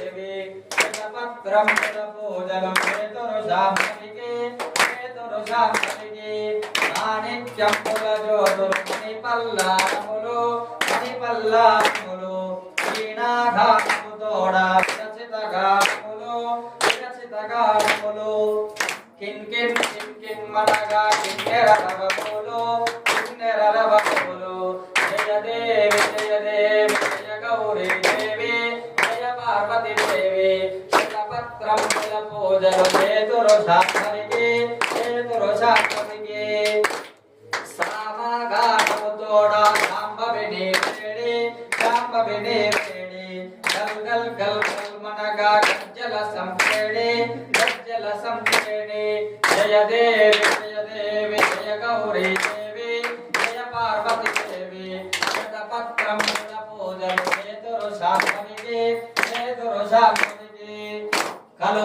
देवी शतपत्रं शतपूजनं हेतुरुषाम्बलिके माणिक्यं पुलज्योतिर्मणिपल्लामुलो मणिपल्लामुलो वीणाघातमुतोडा विरचितगामुलो किं मनगा किन्नेररवमुलो जय देवी जय गौरी देवी जय पार्वती देवी शतपत्रं शतपूजनं हेतुरुषाम्बलिके सामगानमुतोडा शाम्भविनी गल गल गल मनगा गज्जल संप्रेणे जय देवी जय गौरी देवी जय पार्वती देवी शतपत्रं शतपूजनं हेतुरुषाम्बलिके खलु